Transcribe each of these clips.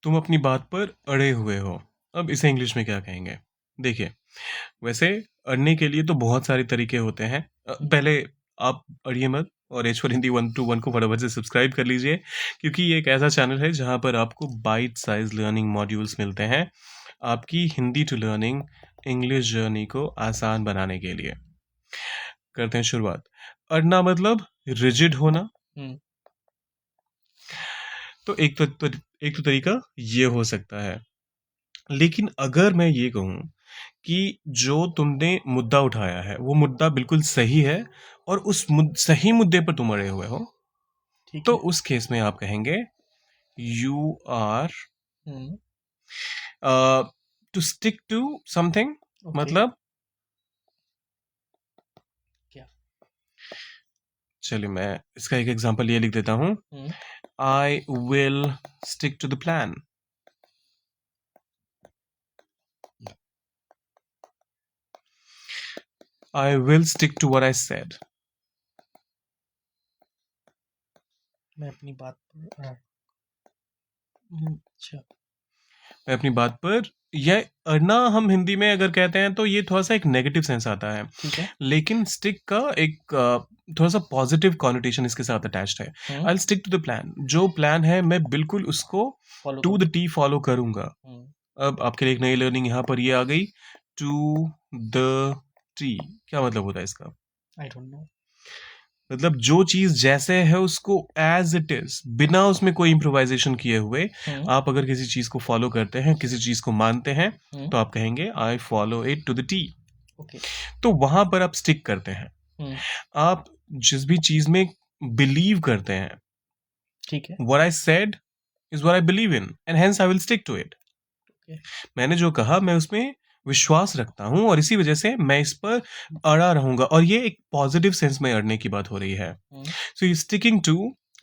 तुम अपनी बात पर अड़े हुए हो। अब इसे इंग्लिश में क्या कहेंगे? देखिए, वैसे अड़ने के लिए तो बहुत सारे तरीके होते हैं। पहले आप अड़िए मत और एच फॉर हिंदी 121 को फटाफट से सब्सक्राइब कर लीजिए, क्योंकि ये एक ऐसा चैनल है जहाँ पर आपको बाइट साइज लर्निंग मॉड्यूल्स मिलते हैं आपकी Hindi to learning English journey को आसान बनाने के लिए। करते हैं शुरुआत। अड़ना मतलब रिजिड होना। तो एक तो तरीका ये हो सकता है। लेकिन अगर मैं ये कहूँ कि जो तुमने मुद्दा उठाया है वो मुद्दा बिल्कुल सही है और उस सही मुद्दे पर तुम अड़े हुए हो, ठीक तो है। उस केस में आप कहेंगे you are to stick to something. Okay. मतलब क्या? चलिए मैं इसका एक एग्जांपल ये लिख देता हूँ। I will stick to the plan. I will stick to what I said. मैं अपनी बात पर अच्छा। मैं अपनी बात पर, यह अड़ना हम हिंदी में अगर कहते हैं तो ये थोड़ा सा एक नेगेटिव सेंस आता है, ठीक है। लेकिन स्टिक का एक थोड़ा सा पॉजिटिव कॉनोटेशन इसके साथ अटैच्ड है। I stick to the plan, जो प्लान है मैं बिल्कुल उसको follow to the T follow करूंगा। अब आपके लिए एक नई लर्निंग यहाँ पर ये आ गई, टू द टी। क्या मतलब होता है इसका? I don't know. मतलब जो चीज जैसे है उसको एज इट इज, बिना उसमें कोई इम्प्रोवाइजेशन किए हुए आप अगर किसी चीज को फॉलो करते हैं, किसी चीज को मानते हैं, तो आप कहेंगे I follow it to the T. Okay. तो वहां पर आप स्टिक करते हैं। आप जिस भी चीज में बिलीव करते हैं, ठीक है। what I said is what I believe in and hence I will stick to it. मैंने जो कहा मैं उसमें विश्वास रखता हूं और इसी वजह से मैं इस पर अड़ा रहूंगा, और ये एक पॉजिटिव सेंस में अड़ने की बात हो रही है। सो यू स्टिकिंग टू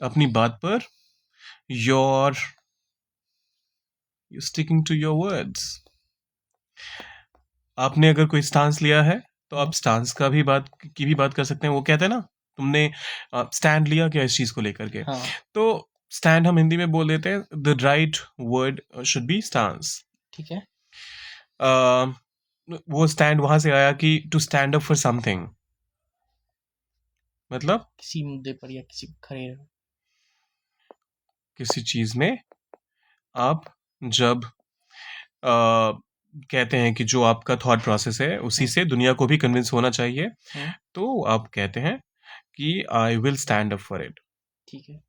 अपनी बात पर, your you sticking to your words. आपने अगर कोई स्टांस लिया है तो आप स्टांस का भी बात कर सकते हैं। वो कहते हैं ना, तुमने स्टैंड लिया क्या इस चीज को लेकर के। हाँ। तो स्टैंड हम हिंदी में बोल देते हैं, the right word should be stance. ठीक है। वो स्टैंड वहां से आया कि to stand up for something, मतलब किसी मुद्दे पर या किसी खड़े रहो। किसी चीज में आप जब कहते हैं कि जो आपका थॉट प्रोसेस है उसी से दुनिया को भी कन्विंस होना चाहिए, तो आप कहते हैं कि I will stand up for it. ठीक है।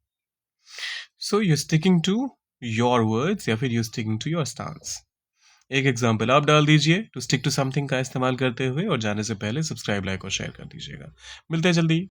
So you sticking to your words या फिर you sticking to your stance. एक एग्जाम्पल आप डाल दीजिए टू स्टिक टू समथिंग का इस्तेमाल करते हुए, और जाने से पहले सब्सक्राइब, लाइक और शेयर कर दीजिएगा। मिलते हैं जल्दी।